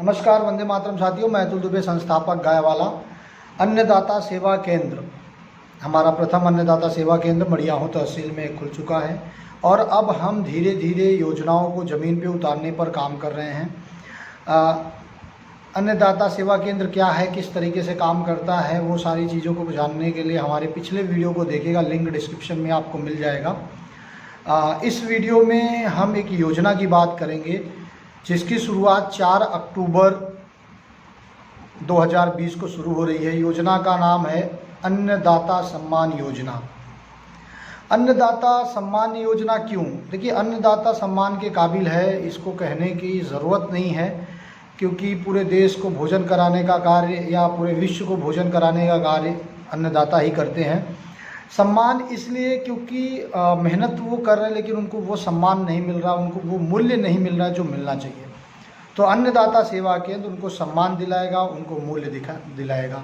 नमस्कार, वंदे मातरम साथियों। मैं अतुल दुबे, संस्थापक गायवाला अन्नदाता सेवा केंद्र। हमारा प्रथम अन्नदाता सेवा केंद्र मड़ियाहू तहसील में खुल चुका है और अब हम धीरे धीरे योजनाओं को ज़मीन पे उतारने पर काम कर रहे हैं। अन्नदाता सेवा केंद्र क्या है, किस तरीके से काम करता है, वो सारी चीज़ों को जानने के लिए हमारे पिछले वीडियो को देखिएगा, लिंक डिस्क्रिप्शन में आपको मिल जाएगा। इस वीडियो में हम एक योजना की बात करेंगे जिसकी शुरुआत 4 अक्टूबर 2020 को शुरू हो रही है। योजना का नाम है अन्नदाता सम्मान योजना। अन्नदाता सम्मान योजना क्यों? देखिए, अन्नदाता सम्मान के काबिल है इसको कहने की ज़रूरत नहीं है, क्योंकि पूरे देश को भोजन कराने का कार्य या पूरे विश्व को भोजन कराने का कार्य अन्नदाता ही करते हैं। सम्मान इसलिए क्योंकि मेहनत वो कर रहे हैं लेकिन उनको वो सम्मान नहीं मिल रहा, उनको वो मूल्य नहीं मिल रहा जो मिलना चाहिए। तो अन्नदाता सेवा केंद्र उनको सम्मान दिलाएगा, उनको मूल्य दिलाएगा।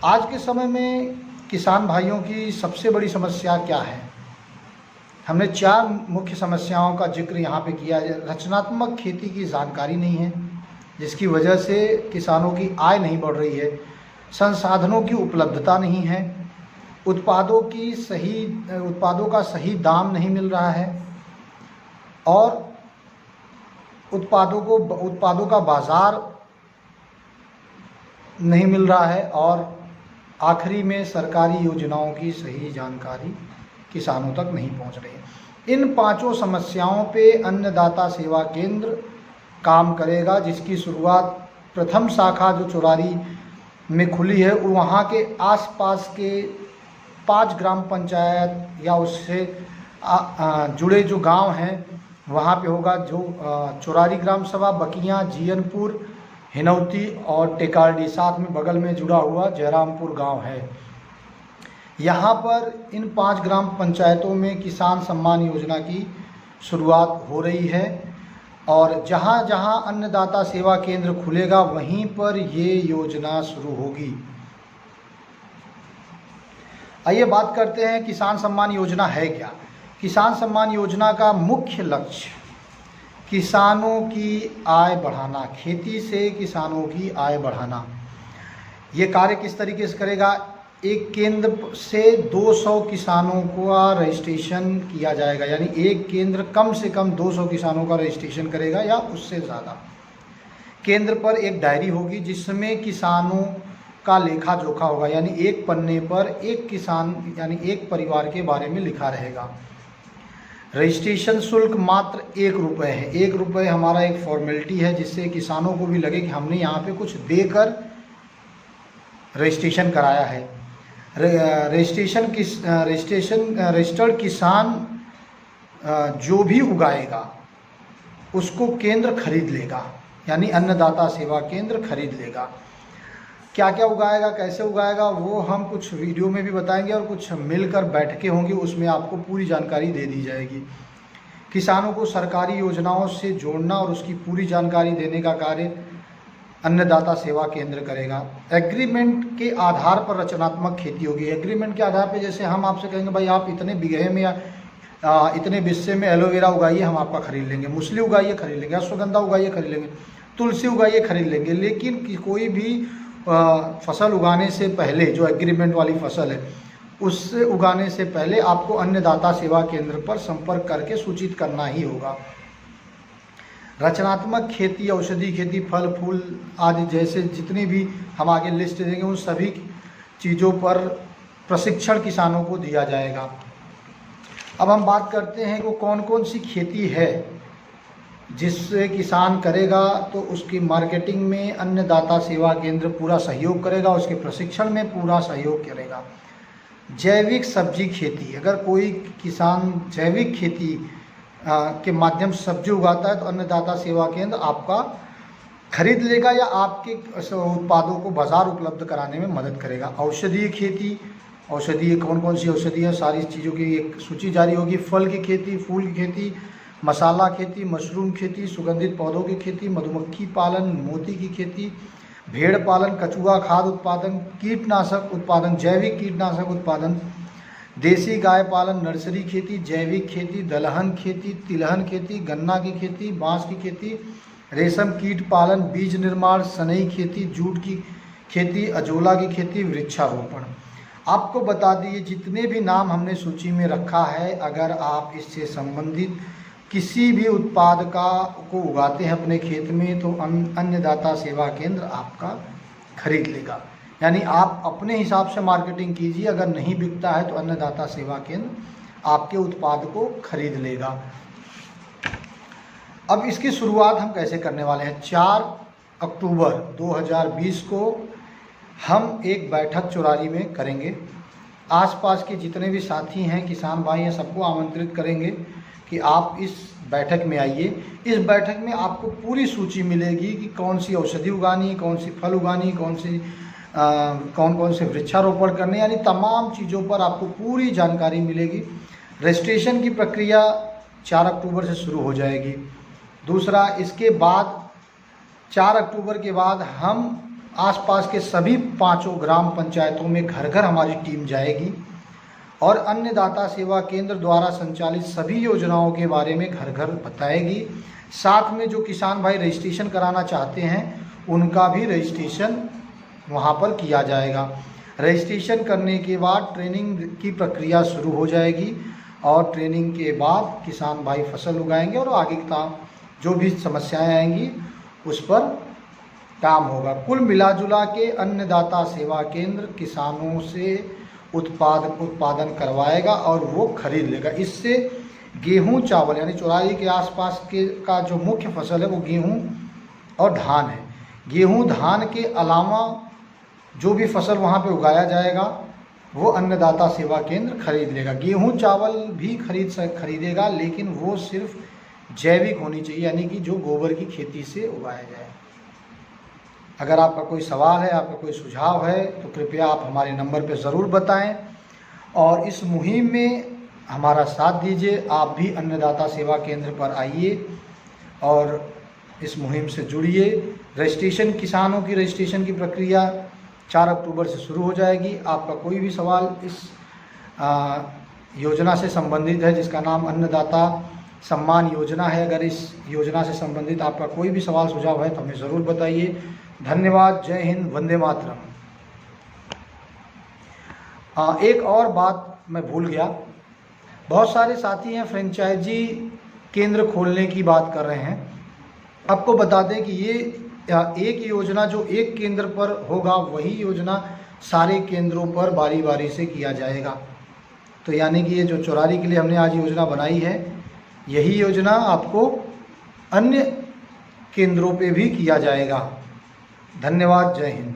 आज के समय में किसान भाइयों की सबसे बड़ी समस्या क्या है? हमने 4 मुख्य समस्याओं का जिक्र यहाँ पे किया है। रचनात्मक खेती की जानकारी नहीं है, जिसकी वजह से किसानों की आय नहीं बढ़ रही है। संसाधनों की उपलब्धता नहीं है। उत्पादों का सही दाम नहीं मिल रहा है और उत्पादों का बाज़ार नहीं मिल रहा है और आखिरी में सरकारी योजनाओं की सही जानकारी किसानों तक नहीं पहुंच रही है। इन 5 समस्याओं पे अन्नदाता सेवा केंद्र काम करेगा, जिसकी शुरुआत प्रथम शाखा जो चोरारी में खुली है वहाँ के आसपास के 5 ग्राम पंचायत या उससे जुड़े जो गांव हैं वहाँ पे होगा। जो चोरारी ग्राम सभा, बकियाँ, जियनपुर, हिनौती और टेकार्डी, साथ में बगल में जुड़ा हुआ जयरामपुर गांव है। यहाँ पर इन 5 ग्राम पंचायतों में किसान सम्मान योजना की शुरुआत हो रही है और जहाँ जहाँ अन्नदाता सेवा केंद्र खुलेगा वहीं पर ये योजना शुरू होगी। आइए बात करते हैं किसान सम्मान योजना है क्या। किसान सम्मान योजना का मुख्य लक्ष्य किसानों की आय बढ़ाना, खेती से किसानों की आय बढ़ाना। ये कार्य किस तरीके से करेगा? एक केंद्र से 200 किसानों का रजिस्ट्रेशन किया जाएगा, यानी एक केंद्र कम से कम 200 किसानों का रजिस्ट्रेशन करेगा या उससे ज़्यादा। केंद्र पर एक डायरी होगी जिसमें किसानों का लेखा जोखा होगा, यानी एक पन्ने पर एक किसान यानी एक परिवार के बारे में लिखा रहेगा। रजिस्ट्रेशन शुल्क मात्र 1 रुपये है। 1 रुपये हमारा एक फॉर्मेलिटी है जिससे किसानों को भी लगे कि हमने यहाँ पे कुछ देकर रजिस्ट्रेशन कराया है। रजिस्टर्ड किसान जो भी उगाएगा उसको केंद्र खरीद लेगा, यानी अन्नदाता सेवा केंद्र खरीद लेगा। क्या क्या उगाएगा, कैसे उगाएगा, वो हम कुछ वीडियो में भी बताएंगे और कुछ मिलकर बैठकें होंगी, उसमें आपको पूरी जानकारी दे दी जाएगी। किसानों को सरकारी योजनाओं से जोड़ना और उसकी पूरी जानकारी देने का कार्य अन्नदाता सेवा केंद्र करेगा। एग्रीमेंट के आधार पर रचनात्मक खेती होगी। एग्रीमेंट के आधार पर जैसे हम आपसे कहेंगे भाई आप इतने बीघे में या इतने बिस्से में एलोवेरा उगाइए, हम आपका खरीद लेंगे। मूसली उगाइए, खरीद लेंगे। अश्वगंधा उगाइए, खरीद लेंगे। तुलसी उगाइए, खरीद लेंगे। लेकिन कोई भी फसल उगाने से पहले, जो एग्रीमेंट वाली फसल है उससे उगाने से पहले आपको अन्नदाता सेवा केंद्र पर संपर्क करके सूचित करना ही होगा। रचनात्मक खेती, औषधि खेती, फल फूल आदि जैसे जितनी भी हम आगे लिस्ट देंगे उन सभी चीज़ों पर प्रशिक्षण किसानों को दिया जाएगा। अब हम बात करते हैं कि कौन कौन सी खेती है जिससे किसान करेगा, तो उसकी मार्केटिंग में अन्नदाता सेवा केंद्र पूरा सहयोग करेगा, उसके प्रशिक्षण में पूरा सहयोग करेगा। जैविक सब्जी खेती, अगर कोई किसान जैविक खेती के माध्यम से सब्जी उगाता है तो अन्नदाता सेवा केंद्र आपका खरीद लेगा या आपके उत्पादों को बाज़ार उपलब्ध कराने में मदद करेगा। औषधीय खेती, औषधीय कौन कौन सी औषधि है, सारी चीज़ों की एक सूची जारी होगी। फल की खेती, फूल की खेती, मसाला खेती, मशरूम खेती, सुगंधित पौधों की खेती, मधुमक्खी पालन, मोती की खेती, भेड़ पालन, कचुआ खाद उत्पादन, कीटनाशक उत्पादन, जैविक कीटनाशक उत्पादन, देसी गाय पालन, नर्सरी खेती, जैविक खेती, दलहन खेती, तिलहन खेती, गन्ना की खेती, बांस की खेती, रेशम कीट पालन, बीज निर्माण, सनई खेती, जूट की खेती, अजोला की खेती, वृक्षारोपण। आपको बता दिए जितने भी नाम हमने सूची में रखा है, अगर आप इससे संबंधित किसी भी उत्पाद को उगाते हैं अपने खेत में तो अन्नदाता सेवा केंद्र आपका खरीद लेगा। यानी आप अपने हिसाब से मार्केटिंग कीजिए, अगर नहीं बिकता है तो अन्नदाता सेवा केंद्र आपके उत्पाद को खरीद लेगा। अब इसकी शुरुआत हम कैसे करने वाले हैं? 4 अक्टूबर 2020 को हम एक बैठक चौरारी में करेंगे। आसपास के जितने भी साथी हैं, किसान भाई हैं, सबको आमंत्रित करेंगे कि आप इस बैठक में आइए। इस बैठक में आपको पूरी सूची मिलेगी कि कौन सी औषधि उगानी है, कौन सी फल उगानी, कौन कौन से वृक्षारोपण करने, यानी तमाम चीज़ों पर आपको पूरी जानकारी मिलेगी। रजिस्ट्रेशन की प्रक्रिया 4 अक्टूबर से शुरू हो जाएगी। दूसरा, इसके बाद 4 अक्टूबर के बाद हम आसपास के सभी 5 ग्राम पंचायतों में घर घर हमारी टीम जाएगी और अन्नदाता सेवा केंद्र द्वारा संचालित सभी योजनाओं के बारे में घर घर बताएगी। साथ में जो किसान भाई रजिस्ट्रेशन कराना चाहते हैं उनका भी रजिस्ट्रेशन वहां पर किया जाएगा। रजिस्ट्रेशन करने के बाद ट्रेनिंग की प्रक्रिया शुरू हो जाएगी और ट्रेनिंग के बाद किसान भाई फसल उगाएंगे और आगे का जो भी समस्याएं आएंगी उस पर काम होगा। कुल मिलाजुला के अन्नदाता सेवा केंद्र किसानों से उत्पादन करवाएगा और वो खरीद लेगा। इससे गेहूं, चावल यानी चौरारी के आसपास के का जो मुख्य फसल है वो गेहूं और धान है। गेहूं धान के अलावा जो भी फसल वहाँ पे उगाया जाएगा वो अन्नदाता सेवा केंद्र खरीद लेगा। गेहूं चावल भी खरीदेगा, लेकिन वो सिर्फ जैविक होनी चाहिए, यानी कि जो गोबर की खेती से उगाया जाए। अगर आपका कोई सवाल है, आपका कोई सुझाव है तो कृपया आप हमारे नंबर पर ज़रूर बताएं और इस मुहिम में हमारा साथ दीजिए। आप भी अन्नदाता सेवा केंद्र पर आइए और इस मुहिम से जुड़िए। रजिस्ट्रेशन, किसानों की रजिस्ट्रेशन की प्रक्रिया 4 अक्टूबर से शुरू हो जाएगी। आपका कोई भी सवाल इस योजना से संबंधित है जिसका नाम अन्नदाता सम्मान योजना है, अगर इस योजना से संबंधित आपका कोई भी सवाल सुझाव है तो हमें ज़रूर बताइए। धन्यवाद। जय हिंद, वंदे मातरम। एक और बात मैं भूल गया, बहुत सारे साथी हैं फ्रेंचाइजी केंद्र खोलने की बात कर रहे हैं। आपको बता दें कि ये एक योजना जो एक केंद्र पर होगा वही योजना सारे केंद्रों पर बारी बारी से किया जाएगा। तो यानी कि ये जो चौरारी के लिए हमने आज योजना बनाई है, यही योजना आपको अन्य केंद्रों पे भी किया जाएगा। धन्यवाद। जय हिंद।